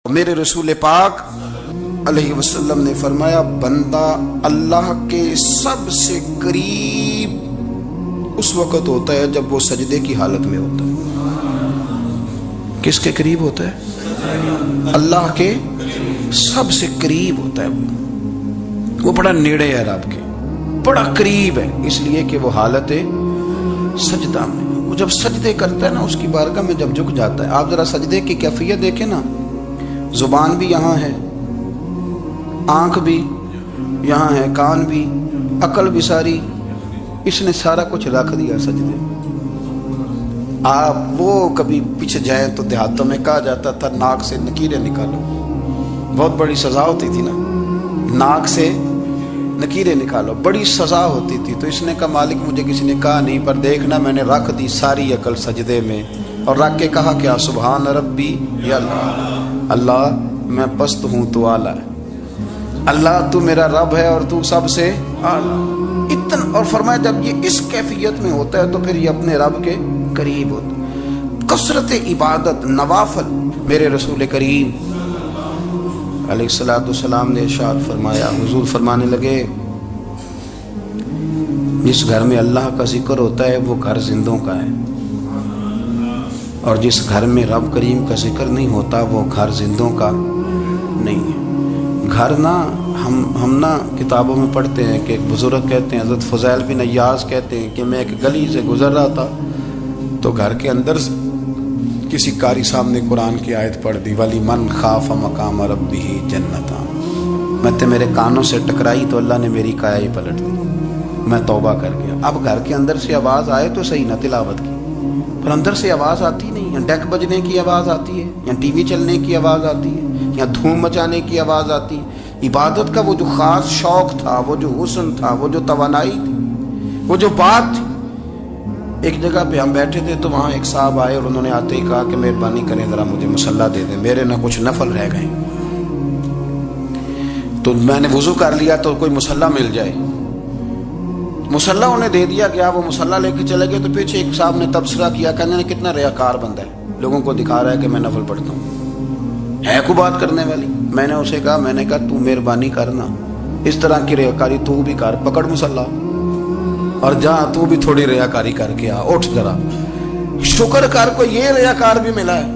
میرے رسول پاک علیہ وسلم نے فرمایا بندہ اللہ کے سب سے قریب اس وقت ہوتا ہے جب وہ سجدے کی حالت میں ہوتا ہے۔ کس کے قریب ہوتا ہے؟ اللہ کے سب سے قریب ہوتا ہے وہ بڑا نیڑے ہے رب کے، بڑا قریب ہے، اس لیے کہ وہ حالت سجدہ میں وہ جب سجدے کرتا ہے نا، اس کی بارگاہ میں جب جھک جاتا ہے۔ آپ ذرا سجدے کی کیفیت دیکھیں نا، زبان بھی یہاں ہے، آنکھ بھی یہاں ہے، کان بھی، عقل بھی ساری، اس نے سارا کچھ رکھ دیا سجدے۔ آپ وہ کبھی پیچھے جائیں تو دیہاتوں میں کہا جاتا تھا ناک سے نکیریں نکالو، بہت بڑی سزا ہوتی تھی نا، ناک سے نکیریں نکالو، بڑی سزا ہوتی تھی۔ تو اس نے کہا مالک مجھے کسی نے کہا نہیں، پر دیکھنا میں نے رکھ دی ساری عقل سجدے میں، اور رکھ کے کہا کیا سبحان ربی یا اللہ میں پست ہوں تو اعلیٰ ہے، اللہ تو میرا رب ہے اور تو سب سے اعلیٰ اتنا۔ اور فرمایا جب یہ اس کیفیت میں ہوتا ہے تو پھر یہ اپنے رب کے قریب ہوتا ہے۔ کثرت عبادت نوافل، میرے رسول کریم علیہ السلام نے ارشاد فرمایا، حضور فرمانے لگے جس گھر میں اللہ کا ذکر ہوتا ہے وہ گھر زندوں کا ہے، اور جس گھر میں رب کریم کا ذکر نہیں ہوتا وہ گھر زندوں کا نہیں ہے۔ گھر نا ہم نا کتابوں میں پڑھتے ہیں کہ ایک بزرگ کہتے ہیں، حضرت فضیل بن عیاض کہتے ہیں کہ میں ایک گلی سے گزر رہا تھا تو گھر کے اندر کسی قاری صاحب نے قرآن کی آیت پڑھ دی، وَلِمَنْ خَافَ مَقَامَ رَبِّهِ جَنَّتَانِ، میں میرے کانوں سے ٹکرائی تو اللہ نے میری کایا ہی پلٹ دی، میں توبہ کر گیا۔ اب گھر کے اندر سے آواز آئے تو صحیح نہ تلاوت کی، پر اندر سے آواز آتی نہیں، یا ڈیک بجنے کی آواز آتی ہے، یا ٹی وی چلنے کی آواز آتی ہے، یا دھوم مچانے کی آواز آتی ہے۔ عبادت کا وہ جو خاص شوق تھا، وہ جو حسن تھا، وہ جو توانائی تھی، وہ جو بات تھی۔ ایک جگہ پہ ہم بیٹھے تھے تو وہاں ایک صاحب آئے اور انہوں نے آتے ہی کہا کہ مہربانی کریں ذرا مجھے مصلی دے دیں، میرے نہ کچھ نفل رہ گئے۔ تو میں نے وضو کر لیا تو کوئی مصلی مل جائے، مصلی انہیں دے دیا گیا، وہ مصلی لے کے چلے گئے۔ تو پیچھے ایک صاحب نے تبصرہ کیا، کہنے نے کتنا ریاکار بندہ ہے، لوگوں کو دکھا رہا ہے کہ میں نفل پڑھتا ہوں، ہے کوئی بات کرنے والی؟ میں نے اسے کہا، میں نے کہا تو مہربانی کرنا، اس طرح کی ریاکاری تو بھی کر، پکڑ مصلی اور جا تو بھی تھوڑی ریاکاری کر کے آ، اٹھ ذرا شکر کر، کوئی یہ ریاکار بھی ملا ہے،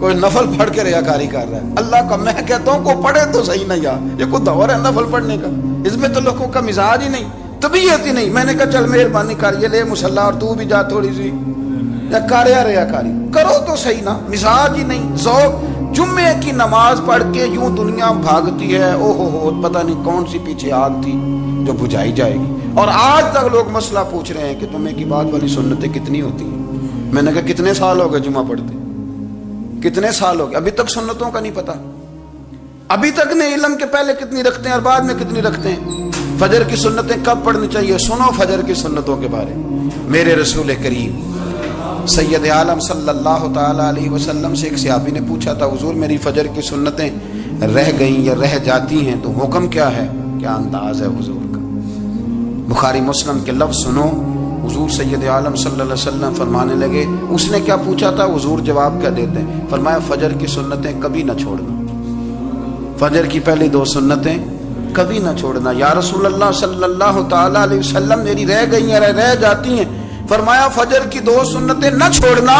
کوئی نفل پڑھ کے ریاکاری کر رہا ہے اللہ کا۔ میں کہتا ہوں کو پڑھے تو صحیح نہیں، یہ کوئی دور ہے نفل پڑھنے کا؟ اس میں تو لوگوں کا مزاج ہی نہیں، طبیعت ہی نہیں۔ میں نے کہا چل مہربانی کر، یہ لے مصلی اور تو بھی جا تھوڑی سی، یا کاریا ریاکاری کرو تو صحیح نا، مزاج ہی نہیں، ذوق۔ جمعے کی نماز پڑھ کے یوں دنیا بھاگتی ہے، او ہو پتہ نہیں کون سی پیچھے آگ تھی جو بجھائی جائے گی، اور آج تک لوگ مسئلہ پوچھ رہے ہیں کہ جمعے کی بعد والی سنتیں کتنی ہوتی ہیں۔ میں نے کہا کتنے سال ہو گئے جمعہ پڑھتے، کتنے سال ہو گئے، ابھی تک سنتوں کا نہیں پتا، ابھی تک نے علم کے پہلے کتنی رکھتے ہیں اور بعد میں کتنی رکھتے ہیں۔ فجر کی سنتیں کب پڑھنی چاہیے؟ سنو فجر کی سنتوں کے بارے۔ میرے رسول کریم سید عالم صلی اللہ تعالی علیہ وسلم سے ایک صحابی نے پوچھا تھا، حضور میری فجر کی سنتیں رہ گئیں یا رہ جاتی ہیں تو حکم کیا ہے؟ کیا انداز ہے حضور کا؟ بخاری مسلم کے لفظ سنو، حضور سید عالم صلی اللہ علیہ وسلم فرمانے لگے، اس نے کیا پوچھا تھا، حضور جواب کیا دیتے ہیں؟ فرمایا فجر کی سنتیں کبھی نہ چھوڑنا، فجر کی پہلی دو سنتیں کبھی نہ چھوڑنا۔ یا رسول اللہ صلی اللہ تعالی علیہ وسلم میری رہ گئی ہیں، رہ جاتی ہیں۔ فرمایا فجر کی دو سنتیں نہ چھوڑنا،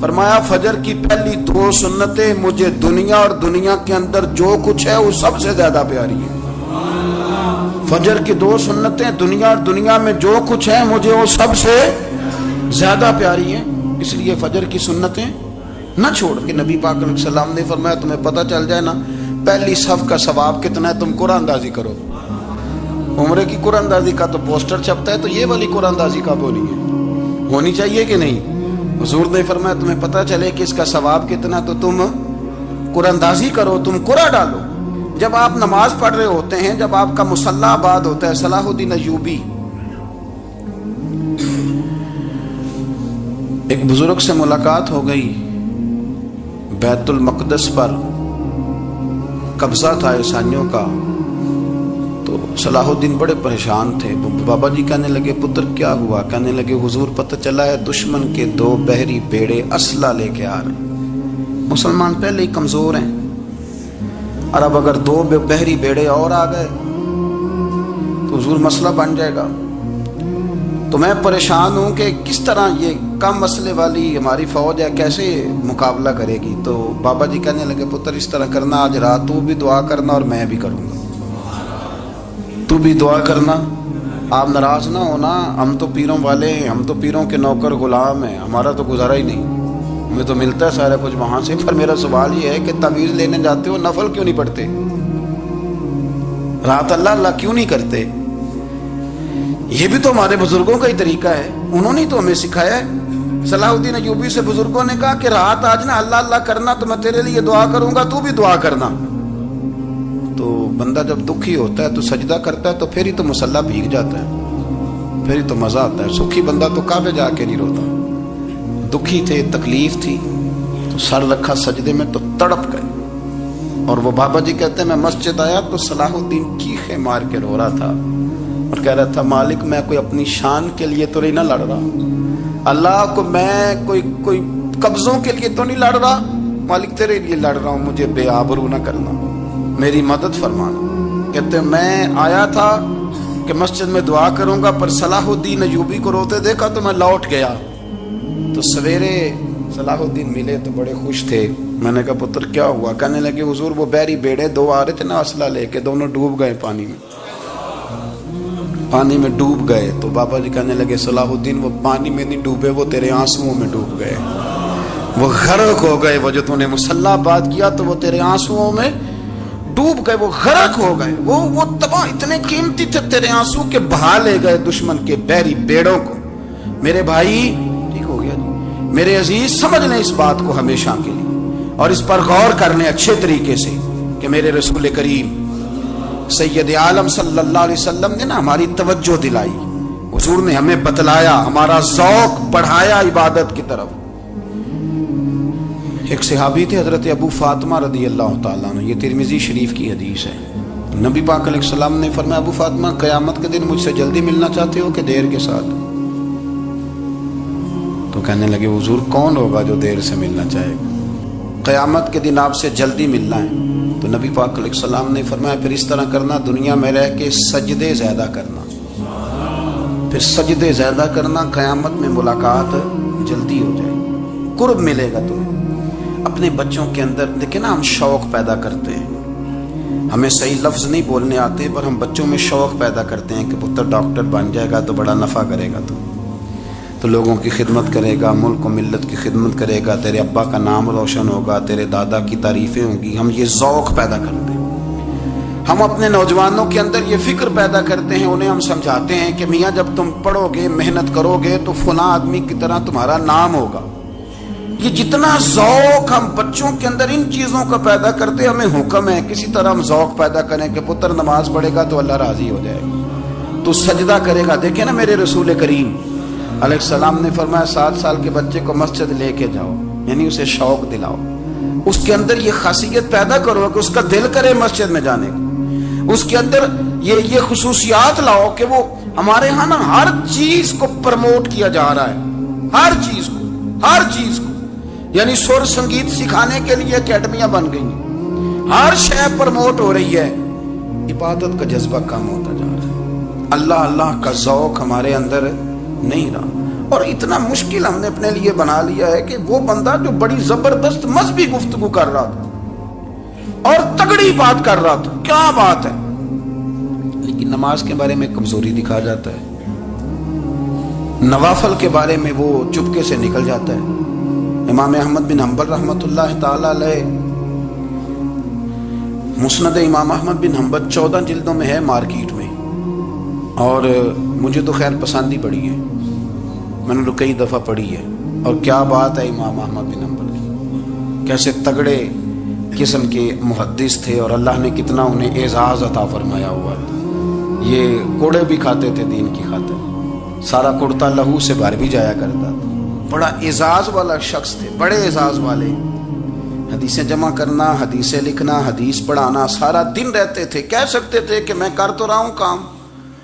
فرمایا فجر کی پہلی دو سنتیں مجھے دنیا اور دنیا کے اندر جو کچھ ہے وہ سب سے زیادہ پیاری ہے۔ فجر کی دو سنتیں دنیا اور دنیا میں جو کچھ ہے مجھے وہ سب سے زیادہ پیاری ہیں، اس لیے فجر کی سنتیں نہ چھوڑ کے۔ نبی پاک علیہ السلام نے فرمایا تمہیں پتہ چل جائے نا پہلی صف کا ثواب کتنا ہے، تم قرآن اندازی کرو۔ عمرے کی قرآن اندازی کا تو پوسٹر چھپتا ہے، تو یہ والی قرآن اندازی کب ہونی ہے؟ ہونی چاہیے کہ نہیں؟ حضور نے فرمایا تمہیں پتہ چلے کہ اس کا ثواب کتنا، تو تم قرآن اندازی کرو، تم قرآن ڈالو۔ جب آپ نماز پڑھ رہے ہوتے ہیں، جب آپ کا مصلی آباد ہوتا ہے، صلاح الدین ایوبی ایک بزرگ سے ملاقات ہو گئی، بیت المقدس پر قبضہ تھا عیسائیوں کا، تو صلاح الدین بڑے پریشان تھے۔ بابا جی کہنے لگے پتر کیا ہوا؟ کہنے لگے حضور پتہ چلا ہے دشمن کے دو بحری بیڑے اسلحہ لے کے آ رہے، مسلمان پہلے ہی کمزور ہیں، اور اب اگر 2 بحری بیڑے اور آ گئے تو حضور مسئلہ بن جائے گا۔ تو میں پریشان ہوں کہ کس طرح یہ کم مسئلے والی ہماری فوج ہے کیسے مقابلہ کرے گی۔ تو بابا جی کہنے لگے پتر اس طرح کرنا، آج رات تو بھی دعا کرنا اور میں بھی کروں گا، تو بھی دعا کرنا، آپ ناراض نہ ہونا، ہم تو پیروں والے ہیں، ہم تو پیروں کے نوکر غلام ہیں، ہمارا تو گزارا ہی نہیں، ہمیں تو ملتا ہے سارا کچھ وہاں سے۔ پر میرا سوال یہ ہے کہ تعویذ لینے جاتے ہو نفل کیوں نہیں پڑھتے؟ رات اللہ اللہ کیوں نہیں کرتے؟ یہ بھی تو ہمارے بزرگوں کا ہی طریقہ ہے، انہوں نے تو ہمیں سکھایا ہے۔ صلاح الدین ایوبی سے بزرگوں نے کہا کہ رات آج نا اللہ اللہ کرنا تو میں تیرے لیے دعا کروں گا، تو بھی دعا کرنا۔ تو بندہ جب دکھی ہوتا ہے تو سجدہ کرتا ہے تو پھر ہی تو مصلی بھیگ جاتا ہے، پھر ہی تو مزہ آتا ہے۔ سکھی بندہ تو کعبے جا کے نہیں روتا، دکھی تھے، تکلیف تھی تو سر رکھا سجدے میں تو تڑپ گئے۔ اور وہ بابا جی کہتے ہیں میں مسجد آیا تو صلاح الدین چیخے مار کے رو رہا تھا اور کہہ رہا تھا مالک میں کوئی اپنی شان کے لیے تو نہیں نہ لڑ رہا، اللہ کو میں کوئی قبضوں کے لیے تو نہیں لڑ رہا، مالک تیرے لیے لڑ رہا ہوں، مجھے بے آبرو نہ کرنا، میری مدد فرمانا۔ کہتے ہیں میں آیا تھا کہ مسجد میں دعا کروں گا، پر صلاح الدین ایوبی کو روتے دیکھا تو میں لوٹ گیا۔ تو سویرے صلاح الدین ملے تو بڑے خوش تھے۔ میں نے کہا پتر کیا ہوا؟ کہنے لگے حضور وہ بحری بیڑے 2 آ رہے تھے نا اسلحہ لے کے، دونوں ڈوب گئے پانی میں ڈوب گئے۔ تو بابا جی کہنے لگے صلاح الدین وہ پانی میں نہیں ڈوبے، وہ تیرے آنسوؤں میں ڈوب گئے، وہ غرق ہو گئے۔ وہ جو تو نے مسلح بات کیا تو وہ تیرے آنسوؤں میں ڈوب گئے، وہ غرق ہو گئے، وہ تباہ اتنے قیمتی تھے تیرے آنسو کے بہا لے گئے دشمن کے بحری بیڑوں کو۔ میرے بھائی ٹھیک ہو گیا جی، میرے عزیز سمجھ لیں اس بات کو ہمیشہ کے لیے، اور اس پر غور کر لیں اچھے طریقے سے کہ میرے رسول کریم سید عالم صلی اللہ علیہ وسلم نے نا ہماری توجہ دلائی، حضور نے ہمیں بتلایا، ہمارا ذوق بڑھایا عبادت کی طرف۔ ایک صحابی تھے حضرت ابو فاطمہ رضی اللہ تعالیٰ عنہ، یہ ترمذی شریف کی حدیث ہے۔ نبی پاک علیہ السلام نے فرمایا ابو فاطمہ قیامت کے دن مجھ سے جلدی ملنا چاہتے ہو کہ دیر کے ساتھ؟ تو کہنے لگے حضور کون ہوگا جو دیر سے ملنا چاہے گا؟ قیامت کے دن آپ سے جلدی ملنا ہے۔ تو نبی پاک علیہ السلام نے فرمایا پھر اس طرح کرنا، دنیا میں رہ کے سجدے زیادہ کرنا، پھر سجدے زیادہ کرنا، قیامت میں ملاقات جلدی ہو جائے گی، قرب ملے گا تمہیں۔ اپنے بچوں کے اندر دیکھیں نا، ہم شوق پیدا کرتے ہیں، ہمیں صحیح لفظ نہیں بولنے آتے پر ہم بچوں میں شوق پیدا کرتے ہیں کہ پتر ڈاکٹر بن جائے گا تو بڑا نفع کرے گا، تو لوگوں کی خدمت کرے گا، ملک و ملت کی خدمت کرے گا، تیرے ابا کا نام روشن ہوگا، تیرے دادا کی تعریفیں ہوں گی۔ ہم یہ ذوق پیدا کرتے ہیں، ہم اپنے نوجوانوں کے اندر یہ فکر پیدا کرتے ہیں، انہیں ہم سمجھاتے ہیں کہ میاں جب تم پڑھو گے، محنت کرو گے تو فلاں آدمی کی طرح تمہارا نام ہوگا۔ یہ جتنا ذوق ہم بچوں کے اندر ان چیزوں کا پیدا کرتے، ہمیں حکم ہے کسی طرح ہم ذوق پیدا کریں کہ پتر نماز پڑھے گا تو اللہ راضی ہو جائے گا، تو سجدہ کرے گا۔ دیکھیں نا میرے رسول کریم علیہ السلام نے فرمایا 7 سال کے بچے کو مسجد لے کے جاؤ، یعنی اسے شوق دلاؤ، اس کے اندر یہ خاصیت پیدا کرو کہ اس کا دل کرے مسجد میں جانے کو، اس کے اندر یہ خصوصیات لاؤ کہ وہ ہمارے ہاں نا ہر چیز کو پروموٹ کیا جا رہا ہے، ہر چیز کو، یعنی سر سنگیت سکھانے کے لیے اکیڈمیاں بن گئی ہیں، ہر شے پروموٹ ہو رہی ہے، عبادت کا جذبہ کم ہوتا جا رہا ہے، اللہ اللہ کا ذوق ہمارے اندر نہیں رہا۔ اور اتنا مشکل ہم نے اپنے لیے بنا لیا ہے کہ وہ بندہ جو بڑی زبردست مذہبی گفتگو کر رہا تھا اور تگڑی بات کر رہا تھا، کیا بات ہے، لیکن نماز کے بارے میں کمزوری دکھا جاتا ہے، نوافل کے بارے میں وہ چپکے سے نکل جاتا ہے۔ امام احمد بن حنبل رحمۃ اللہ تعالی علیہ، مسند امام احمد بن حنبل 14 جلدوں میں ہے مارکیٹ میں، اور مجھے تو خیر پسند ہی پڑی ہے، میں نے تو کئی دفعہ پڑھی ہے۔ اور کیا بات ہے امام احمد بن حنبل کی، کیسے تگڑے قسم کے محدث تھے اور اللہ نے کتنا انہیں اعزاز عطا فرمایا ہوا تھا۔ یہ کوڑے بھی کھاتے تھے دین کی خاطر، سارا کرتا لہو سے بھر بھی جایا کرتا تھا، بڑا اعزاز والا شخص تھے، بڑے اعزاز والے، حدیثیں جمع کرنا، حدیثیں لکھنا، حدیث پڑھانا، سارا دن رہتے تھے۔ کہہ سکتے تھے کہ میں کر تو رہا ہوں کام،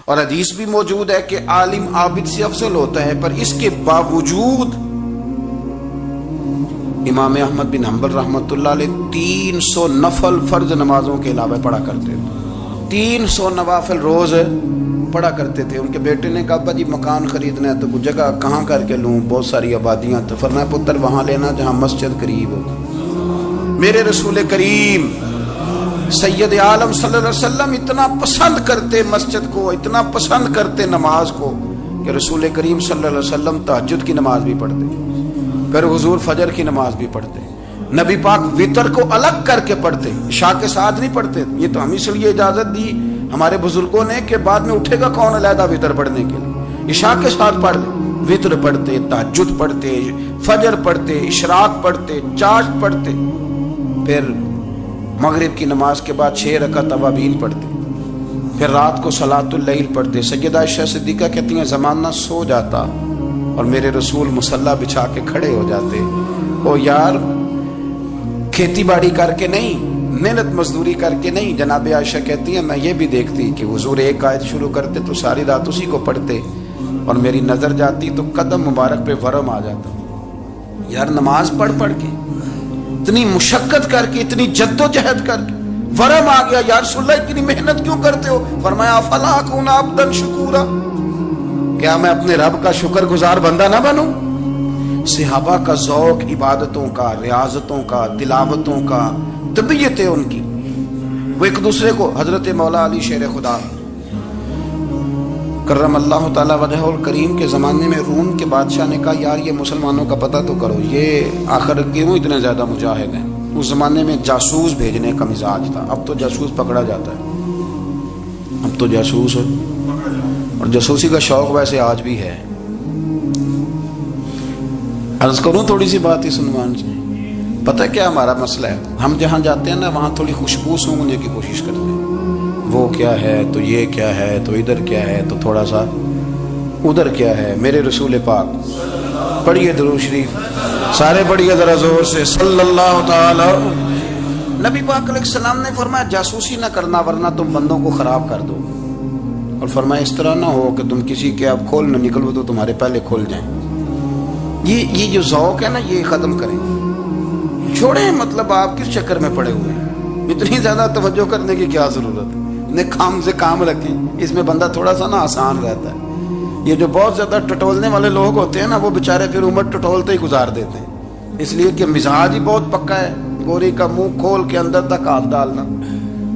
اور حدیث بھی موجود ہے کہ عالم عابد سے افضل ہوتا ہے، پر اس کے باوجود امام احمد بن حنبل رحمۃ اللہ علیہ 300 نفل فرض نمازوں کے علاوہ پڑھا کرتے تھے، 300 نوافل روز پڑھا کرتے تھے۔ ان کے بیٹے نے کہا ابا جی مکان خریدنا ہے تو وہ جگہ کہاں کر کے لوں، بہت ساری آبادیاں، تو فرمایا پتر وہاں لینا جہاں مسجد قریب ہو۔ میرے رسول کریم سید عالم صلی اللہ علیہ وسلم اتنا پسند کرتے مسجد کو، اتنا پسند کرتے نماز کو کہ رسول کریم صلی اللہ علیہ وسلم تہجد کی نماز بھی پڑھتے، پھر حضور فجر کی نماز بھی پڑھتے، نبی پاک وتر کو الگ کر کے پڑھتے، عشاء کے ساتھ نہیں پڑھتے۔ یہ تو ہم اس لیے اجازت دی ہمارے بزرگوں نے کہ بعد میں اٹھے گا کون علیحدہ وتر پڑھنے کے لیے، عشاء کے ساتھ پڑھ لیں۔ وتر پڑھتے، تہجد پڑھتے، فجر پڑھتے، اشراق پڑھتے، چاشت پڑھتے، پھر مغرب کی نماز کے بعد 6 رکعت اوابین پڑھتے، پھر رات کو صلاۃ اللیل پڑھتے۔ سیدہ عائشہ صدیقہ کہتی ہیں زمانہ سو جاتا اور میرے رسول مصلی بچھا کے کھڑے ہو جاتے، او یار کھیتی باڑی کر کے نہیں، محنت مزدوری کر کے نہیں۔ جناب عائشہ کہتی ہیں میں یہ بھی دیکھتی کہ حضور ایک آیت شروع کرتے تو ساری رات اسی کو پڑھتے، اور میری نظر جاتی تو قدم مبارک پہ ورم آ جاتا۔ یار نماز پڑھ پڑھ کے اتنی مشقت کر کے، اتنی جد و جہد کر کے ورم آ گیا، یا رسول اللہ اتنی محنت کیوں کرتے ہو؟ فرمایا افلا اکون عبدا شکورا، کیا میں اپنے رب کا شکر گزار بندہ نہ بنوں؟ صحابہ کا ذوق عبادتوں کا، ریاضتوں کا، تلاوتوں کا، طبیعت ہے ان کی، وہ ایک دوسرے کو، حضرت مولا علی شیر خدا کرم اللہ تعالی وجہہ الکریم کے زمانے میں روم کے بادشاہ نے کہا یار یہ مسلمانوں کا پتہ تو کرو، یہ آخر کیوں اتنے زیادہ مجاہد ہیں؟ اس زمانے میں جاسوس بھیجنے کا مزاج تھا، اب تو جاسوس پکڑا جاتا ہے، اب تو جاسوس ہے، اور جاسوسی کا شوق ویسے آج بھی ہے۔ عرض کروں تھوڑی سی بات اس عنوان سے، پتہ کیا ہمارا مسئلہ ہے؟ ہم جہاں جاتے ہیں نا وہاں تھوڑی خوشبو سونگنے کی کوشش کرتے ہیں، وہ کیا ہے تو یہ کیا ہے تو ادھر کیا ہے تو تھوڑا سا ادھر کیا ہے۔ میرے رسول پاک پڑھیے درود شریف، سارے پڑھیے ذرا زور سے، صلی اللہ تعالی۔ نبی پاک علیہ السلام نے فرمایا جاسوسی نہ کرنا ورنہ تم بندوں کو خراب کر دو، اور فرمایا اس طرح نہ ہو کہ تم کسی کے اب کھول نہ نکلو تو تمہارے پہلے کھول جائیں۔ یہ جو ذوق ہے نا یہ ختم کریں، چھوڑیں، مطلب آپ کس چکر میں پڑے ہوئے ہیں؟ اتنی زیادہ توجہ کرنے کی کیا ضرورت ہے؟ اپنے کام سے کام رکھیں، اس میں بندہ تھوڑا سا نا آسان رہتا ہے۔ یہ جو بہت زیادہ ٹٹولنے والے لوگ ہوتے ہیں نا وہ بےچارے پھر عمر ٹٹولتے ہی گزار دیتے ہیں، اس لیے کہ مزاج ہی بہت پکا ہے، گوری کا منہ کھول کے اندر تک ہاتھ ڈالنا،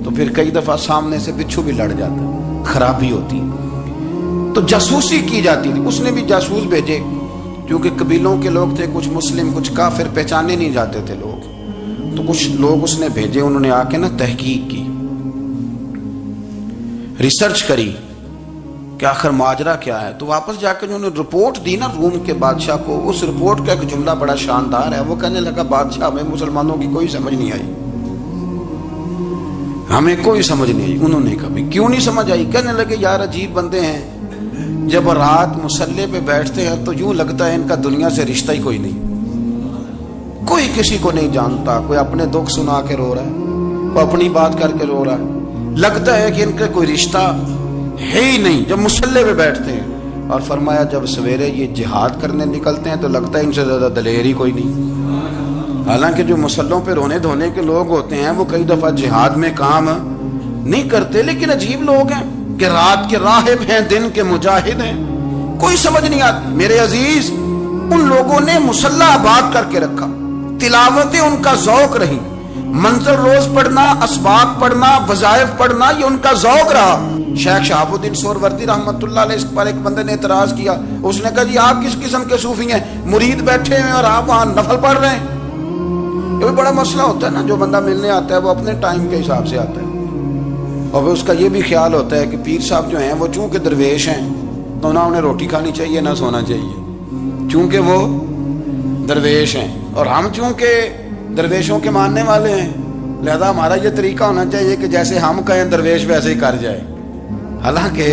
تو پھر کئی دفعہ سامنے سے بچھو بھی لڑ جاتا ہے، خرابی ہوتی ہے۔ تو جاسوسی کی جاتی تھی، اس نے بھی جاسوس بھیجے، کیونکہ قبیلوں کے لوگ تھے، کچھ مسلم کچھ کافر، پہچانے نہیں جاتے تھے لوگ، تو کچھ لوگ اس نے بھیجے، انہوں نے آ کے نا تحقیق کی، ریسرچ کری کہ آخر ماجرا کیا ہے، تو واپس جا کے انہوں نے رپورٹ دی نا روم کے بادشاہ کو۔ اس رپورٹ کا ایک جملہ بڑا شاندار ہے، وہ کہنے لگا بادشاہ ہمیں مسلمانوں کی کوئی سمجھ نہیں آئی، ہمیں کوئی سمجھ نہیں آئی۔ انہوں نے کہا بھی کیوں نہیں سمجھ آئی؟ کہنے لگے یار عجیب بندے ہیں، جب رات مسلح پہ بیٹھتے ہیں تو یوں لگتا ہے ان کا دنیا سے رشتہ ہی کوئی نہیں، کوئی کسی کو نہیں جانتا، کوئی اپنے دکھ سنا کے رو رہا ہے، کوئی اپنی بات کر کے رو رہا ہے، لگتا ہے کہ ان کا کوئی رشتہ ہے ہی نہیں جب مسلح پہ بیٹھتے ہیں۔ اور فرمایا جب سویرے یہ جہاد کرنے نکلتے ہیں تو لگتا ہے ان سے زیادہ دلیر ہی کوئی نہیں، حالانکہ جو مسلحوں پہ رونے دھونے کے لوگ ہوتے ہیں وہ کئی دفعہ جہاد میں کام نہیں کرتے، لیکن عجیب لوگ ہیں کہ رات کے راہب ہیں دن کے مجاہد ہیں، کوئی سمجھ نہیں آتی۔ میرے عزیز ان لوگوں نے مسلح آباد کر کے رکھا، تلاوتیں ان کا ذوق رہی، منظر روز پڑھنا، اسباق پڑھنا، وظائف پڑھنا، یہ ان کا ذوق رہا۔ شیخ شہاب الدین سہروردی رحمۃ اللہ علیہ پر ایک بندے نے اعتراض کیا، اس نے کہا جی آپ کس قسم کے صوفی ہیں، مرید بیٹھے ہیں اور آپ وہاں نفل پڑھ رہے ہیں؟ یہ بھی بڑا مسئلہ ہوتا ہے نا، جو بندہ ملنے آتا ہے وہ اپنے ٹائم کے حساب سے آتا ہے، اور اس کا یہ بھی خیال ہوتا ہے کہ پیر صاحب جو ہیں وہ چونکہ درویش ہیں تو نہ انہیں روٹی کھانی چاہیے نہ سونا چاہیے، چونکہ وہ درویش ہیں، اور ہم چونکہ درویشوں کے ماننے والے ہیں لہذا ہمارا یہ طریقہ ہونا چاہیے کہ جیسے ہم کہیں درویش ویسے ہی کر جائے۔ حالانکہ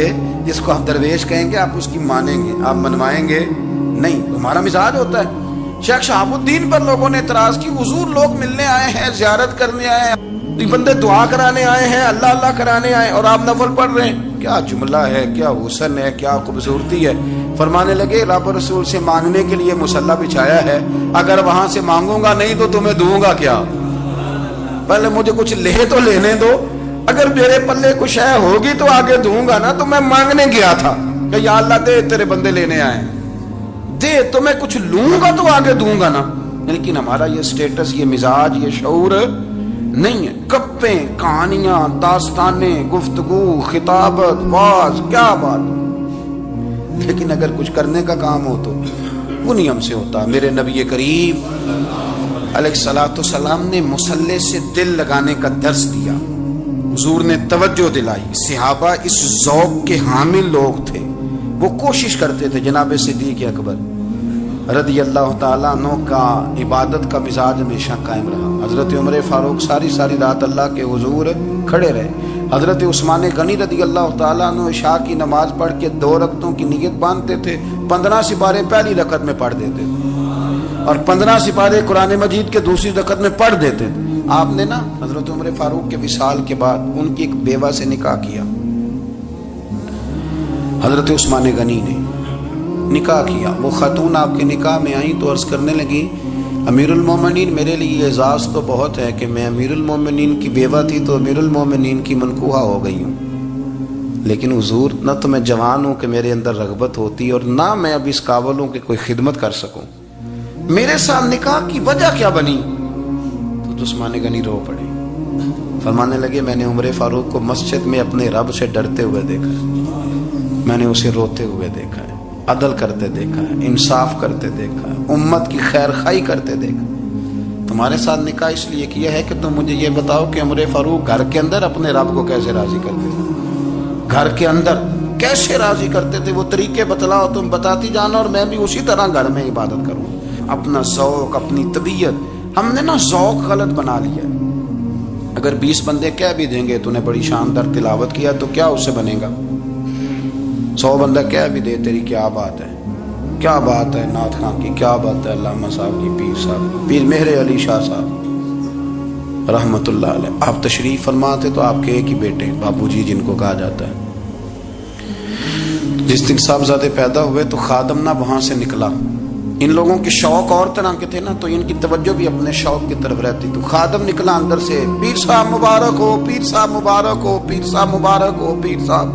جس کو آپ درویش کہیں گے آپ اس کی مانیں گے، آپ منوائیں گے نہیں، ہمارا مزاج ہوتا ہے شیخ شہاب الدین پر لوگوں نے اعتراض کی، حضور لوگ ملنے آئے ہیں، زیارت کرنے آئے ہیں، یہ بندے دعا کرانے آئے ہیں، اللہ اللہ کرانے آئے، اور آپ نفل پڑھ رہے ہیں، کیا جملہ ہے، کیا حسن ہے، کیا خوبصورتی ہے۔ فرمانے لگے رب رسول سے مانگنے کے لیے مصلی بچھایا ہے، اگر وہاں سے مانگوں گا نہیں تو تمہیں دوں گا کیا؟ پہلے مجھے کچھ لے تو لینے دو، اگر میرے پلے کچھ ہے ہوگی تو آگے دوں گا نا۔ تو میں مانگنے گیا تھا کہ یا اللہ دے، تیرے بندے لینے آئے دے، تو میں کچھ لوں گا تو آگے دوں گا نا۔ لیکن ہمارا یہ سٹیٹس، یہ مزاج، یہ شعور نہیں ہے۔ گپیں، کہانیاں، داستانیں، گفتگو، خطابت، واز، کیا بات، لیکن اگر کچھ کرنے کا کام ہو تو وہ نہیں ہم سے ہوتا۔ میرے نبی کریم علیہ الصلوۃ والسلام نے مصلی سے دل لگانے کا درس دیا، حضور نے توجہ دلائی۔ صحابہ اس ذوق کے حامل لوگ تھے، وہ کوشش کرتے تھے۔ جناب صدیق اکبر رضی اللہ تعالیٰ عنہ کا عبادت کا مزاج ہمیشہ قائم رہا۔ حضرت عمر فاروق ساری رات اللہ کے حضور کھڑے رہے۔ حضرت عثمان غنی رضی اللہ تعالیٰ عنہ عشاء کی نماز پڑھ کے 2 رکعتوں کی نیت باندھتے تھے، 15 سپارے پہلی رکعت میں پڑھ دیتے تھے اور 15 سپارے قرآن مجید کے دوسری رکعت میں پڑھ دیتے تھے۔ آپ نے نا حضرت عمر فاروق کے وصال کے بعد ان کی ایک بیوہ سے نکاح کیا، حضرت عثمان غنی نے نکاح کیا۔ وہ خاتون آپ کے نکاح میں آئیں تو عرض کرنے لگی، امیر المومنین میرے لیے اعزاز تو بہت ہے کہ میں امیر المومنین کی بیوہ تھی تو امیر المومنین کی منکوحہ ہو گئی ہوں، لیکن حضور نہ تو میں جوان ہوں کہ میرے اندر رغبت ہوتی اور نہ میں اب اس قابل ہوں کہ کوئی خدمت کر سکوں، میرے ساتھ نکاح کی وجہ کیا بنی؟ تو عثمان غنی رو پڑے، فرمانے لگے میں نے عمر فاروق کو مسجد میں اپنے رب سے ڈرتے ہوئے دیکھا ہے، میں نے اسے روتے ہوئے دیکھا ہے، عدل کرتے دیکھا ہے، انصاف کرتے دیکھا ہے، امت کی خیر خواہی کرتے دیکھا۔ تمہارے ساتھ نکاح اس لیے کیا ہے کہ تم مجھے یہ بتاؤ کہ عمر فاروق گھر کے اندر اپنے رب کو کیسے راضی کرتے تھے، گھر کے اندر کیسے راضی کرتے تھے، وہ طریقے بتلاؤ، تم بتاتی جانا اور میں بھی اسی طرح گھر میں عبادت کروں۔ اپنا ذوق، اپنی طبیعت، ہم نے نا ذوق غلط بنا لیا ہے۔ اگر 20 بندے کہہ بھی دیں گے تو نے بڑی شاندار تلاوت کیا تو کیا اس سے بنے گا؟ 100 بندہ کہہ بھی دے تیری کیا بات ہے، کیا بات ہے نعت خان کی، کیا بات ہے علامہ صاحب کی، پیر صاحب کی، پیر مہر علی شاہ صاحب رحمت اللہ علیہ۔ آپ تشریف فرماتے تو آپ کے ایک ہی بیٹے بابو جی جن کو کہا جاتا ہے، جس دن صاحبزادے پیدا ہوئے تو خادم نہ وہاں سے نکلا۔ ان لوگوں کے شوق اور طرح کے تھے نا، تو ان کی توجہ بھی اپنے شوق کی طرف رہتی، تو خادم نکلا اندر سے، پیر صاحب مبارک ہو، پیر صاحب مبارک ہو، پیر صاحب مبارک ہو، پیر صاحب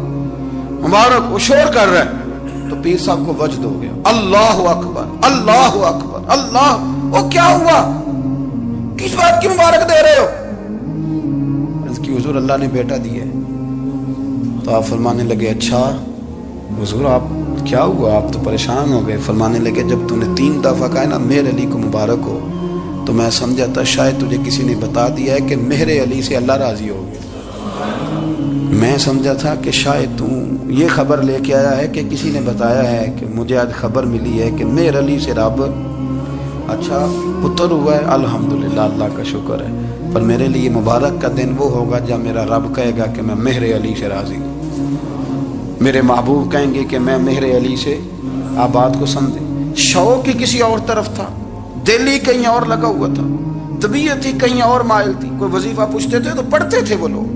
مبارک۔ وہ شور کر رہا ہے تو پیر صاحب کو وجد ہو گیا، اللہ اکبر، اللہ اکبر، اللہ۔ وہ کیا ہوا، کس بات کی مبارک دے رہے ہو؟ اس کی حضور اللہ نے بیٹا دیا ہے۔ تو آپ فرمانے لگے اچھا حضور آپ کیا ہوا، آپ تو پریشان ہو گئے۔ فرمانے لگے جب تو نے 3 دفعہ کہا نا مہر علی کو مبارک ہو، تو میں سمجھا تھا شاید تجھے کسی نے بتا دیا ہے کہ مہر علی سے اللہ راضی ہو گیا۔ میں سمجھا تھا کہ شاید تو یہ خبر لے کے آیا ہے کہ کسی نے بتایا ہے کہ مجھے آج خبر ملی ہے کہ مہر علی سے رب اچھا پتر ہوا ہے، الحمدللہ اللہ کا شکر ہے، پر میرے لیے مبارک کا دن وہ ہوگا جب میرا رب کہے گا کہ میں مہر علی سے راضی ہوں، میرے محبوب کہیں گے کہ میں مہر علی سے۔ آپ بات کو سمجھیں، شوق ہی کسی اور طرف تھا، دل ہی کہیں اور لگا ہوا تھا، طبیعت ہی کہیں اور مائل تھی۔ کوئی وظیفہ پوچھتے تھے تو پڑھتے تھے وہ لوگ،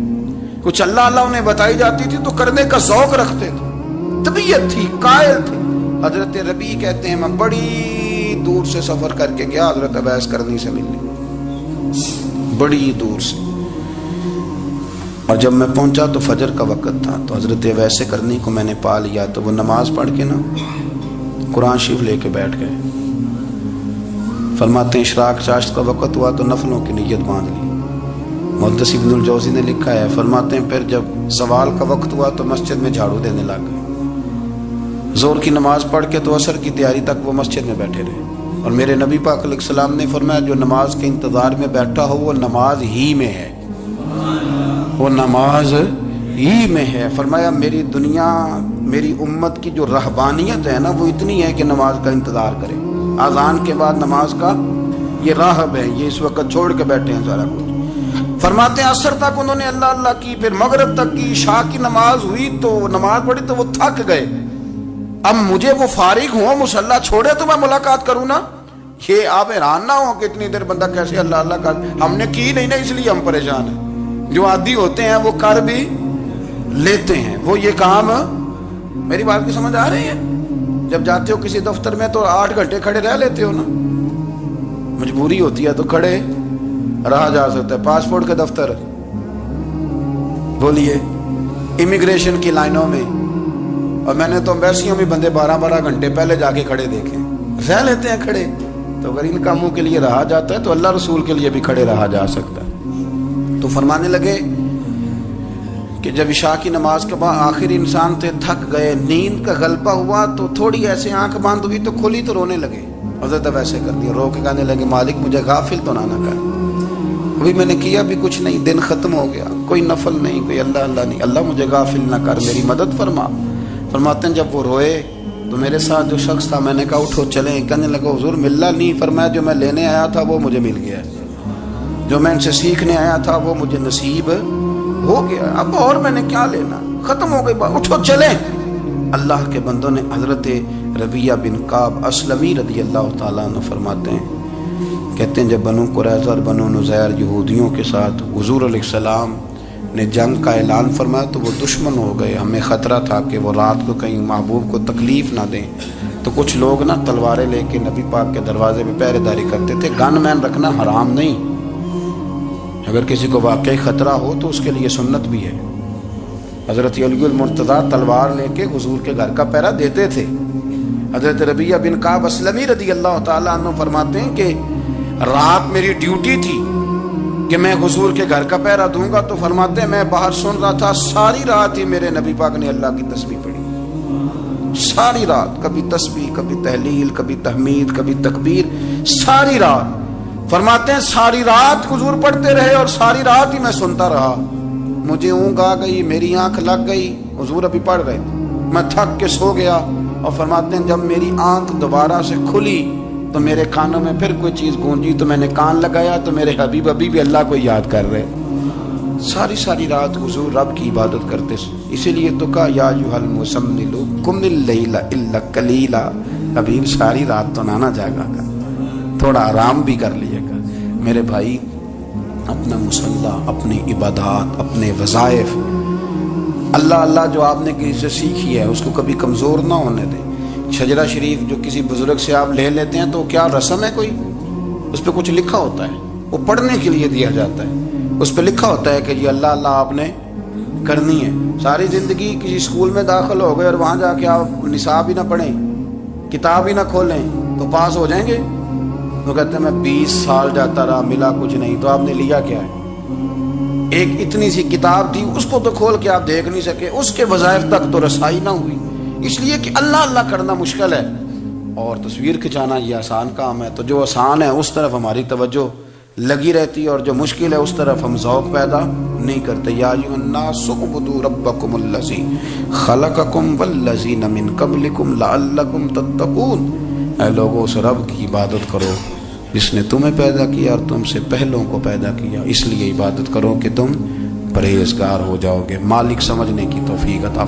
کچھ اللہ اللہ انہیں بتائی جاتی تھی تو کرنے کا ذوق رکھتے تھے، طبیعت تھی، قائل تھی۔ حضرت ربیع کہتے ہیں میں بڑی دور سے سفر کر کے گیا حضرت اویس کرنی سے ملنے، بڑی دور سے، اور جب میں پہنچا تو فجر کا وقت تھا، تو حضرت اویس کرنی کو میں نے پا لیا، تو وہ نماز پڑھ کے نا قرآن شریف لے کے بیٹھ گئے۔ فرماتے ہیں اشراق چاشت کا وقت ہوا تو نفلوں کی نیت باندھ لی۔ محدث ابن الجوزی نے لکھا ہے، فرماتے ہیں پھر جب زوال کا وقت ہوا تو مسجد میں جھاڑو دینے لگ گئے۔ زور کی نماز پڑھ کے تو عصر کی تیاری تک وہ مسجد میں بیٹھے رہے، اور میرے نبی پاک علیہ السلام نے فرمایا جو نماز کے انتظار میں بیٹھا ہو وہ نماز ہی میں ہے، وہ نماز ہی میں ہے۔ فرمایا میری دنیا، میری امت کی جو رہبانیت ہے نا وہ اتنی ہے کہ نماز کا انتظار کرے، اذان کے بعد نماز کا یہ راہب ہے، یہ اس وقت چھوڑ کے بیٹھے ہیں سارا کچھ۔ فرماتے ہیں عصر تک انہوں نے اللہ اللہ کی، پھر مغرب تک کی، عشاء کی نماز ہوئی تو نماز پڑھی تو وہ تھک گئے۔ اب مجھے وہ فارغ ہوں، مصلی چھوڑے تو میں ملاقات کروں نا۔ یہ آپ حیران نہ ہو کہ اتنی دیر بندہ کیسے اللہ اللہ کر، ہم نے کی نہیں نا اس لیے ہم پریشان ہیں. جو عادی ہوتے ہیں وہ کر بھی لیتے ہیں. وہ یہ کام، میری بات کی سمجھ آ رہی ہے؟ جب جاتے ہو کسی دفتر میں تو 8 گھنٹے کھڑے رہ لیتے ہو نا، مجبوری ہوتی ہے تو کھڑے رہا جا سکتا ہے. پاسپورٹ کے دفتر بولیے، امیگریشن کی لائنوں میں، اور میں نے تو امبیسیوں میں بندے 12 گھنٹے پہلے جا کے کھڑے دیکھے، رہ لیتے ہیں کھڑے. تو اگر ان کاموں کے لیے رہا جاتا ہے تو اللہ رسول کے لیے بھی کھڑے رہا جا سکتا ہے. تو فرمانے لگے کہ جب عشاء کی نماز کے بعد آخر انسان تھے، تھک گئے، نیند کا غلبہ ہوا، تو تھوڑی ایسے آنکھ بند ہوئی تو کھلی تو رونے لگے. حضرت ویسے کر دیا، رو کے کہنے لگے مالک مجھے غافل تو نہ کر، ابھی میں نے کیا بھی کچھ نہیں، دن ختم ہو گیا، کوئی نفل نہیں، کوئی اللہ اللہ نہیں، اللہ مجھے غافل نہ کر، میری مدد فرما. فرماتے ہیں جب وہ روئے تو میرے ساتھ جو شخص تھا، میں نے کہا اٹھو چلیں. کہنے لگا حضور ملنا نہیں. فرمایا جو میں لینے آیا تھا وہ مجھے مل گیا، جو میں ان سے سیکھنے آیا تھا وہ مجھے نصیب ہو گیا، اب اور میں نے کیا لینا، ختم ہو گئی بات، اٹھو چلیں. اللہ کے بندوں نے حضرت ربیعہ بن کعب اسلمی رضی اللہ تعالیٰ عنہ فرماتے ہیں، کہتے ہیں جب بنو قریظہ اور بنو نذیر یہودیوں کے ساتھ حضور علیہ السلام نے جنگ کا اعلان فرمایا تو وہ دشمن ہو گئے. ہمیں خطرہ تھا کہ وہ رات کو کہیں محبوب کو تکلیف نہ دیں، تو کچھ لوگ نا تلواریں لے کے نبی پاک کے دروازے پہ پہرے داری کرتے تھے. گن مین رکھنا حرام نہیں، اگر کسی کو واقعی خطرہ ہو تو اس کے لیے سنت بھی ہے. حضرت علی المرتضیٰ تلوار لے کے حضور کے گھر کا پہرا دیتے تھے. حضرت ربیعہ بن کعب اسلمی رضی اللہ تعالیٰ عنہ فرماتے ہیں کہ رات میری ڈیوٹی تھی کہ میں حضور کے گھر کا پہرا دوں گا. تو فرماتے ہیں میں باہر سن رہا تھا، ساری رات ہی میرے نبی پاک نے اللہ کی تسبیح پڑھی، ساری رات، کبھی تسبیح، کبھی تحلیل، کبھی تحمید، کبھی تکبیر، ساری رات. فرماتے ہیں ساری رات حضور پڑھتے رہے اور ساری رات ہی میں سنتا رہا. مجھے اونگ آ گئی، میری آنکھ لگ گئی، حضور ابھی پڑھ رہے تھے، میں تھک کے سو گیا. اور فرماتے ہیں جب میری آنکھ دوبارہ سے کھلی تو میرے کانوں میں پھر کوئی چیز گونجی، تو میں نے کان لگایا تو میرے حبیب ابھی بھی اللہ کو یاد کر رہے. ساری رات حضور رب کی عبادت کرتے. اسی لیے تو کہا یا ایھا المزمل قم اللیل الا قلیلا، حبیب ساری رات تو نہ جاگا گا، تھوڑا آرام بھی کر لیے گا. میرے بھائی اپنا مصلح، اپنی عبادات، اپنے وظائف، اللہ اللہ جو آپ نے کسی سے سیکھی ہے اس کو کبھی کمزور نہ ہونے دیں. شجرہ شریف جو کسی بزرگ سے آپ لے لیتے ہیں تو کیا رسم ہے کوئی؟ اس پہ کچھ لکھا ہوتا ہے، وہ پڑھنے کے لیے دیا جاتا ہے. اس پہ لکھا ہوتا ہے کہ یہ اللہ اللہ آپ نے کرنی ہے. ساری زندگی کسی اسکول میں داخل ہو گئے اور وہاں جا کے آپ نصاب ہی نہ پڑھیں، کتاب ہی نہ کھولیں تو پاس ہو جائیں گے؟ وہ کہتے ہیں میں 20 سال جاتا رہا ملا کچھ نہیں. تو آپ نے لیا کیا ہے؟ ایک اتنی سی کتاب تھی، اس کو تو کھول کے آپ دیکھ نہیں سکے، اس کے وظائف تک تو رسائی نہ ہوئی. اس لیے کہ اللہ اللہ کرنا مشکل ہے اور تصویر کھنچانا یہ آسان کام ہے. تو جو آسان ہے اس طرف ہماری توجہ لگی رہتی ہے اور جو مشکل ہے اس طرف ہم ذوق پیدا نہیں کرتے. یا ایھا الناس اعبدوا ربکم الذی خلقکم والذین من قبلکم لعلکم تتقون. اے لوگوں اس رب کی عبادت کرو جس نے تمہیں پیدا کیا اور تم سے پہلوں کو پیدا کیا، اس لیے عبادت کرو کہ تم پرہیزگار ہو جاؤ گے. مالک سمجھنے کی توفیق عطا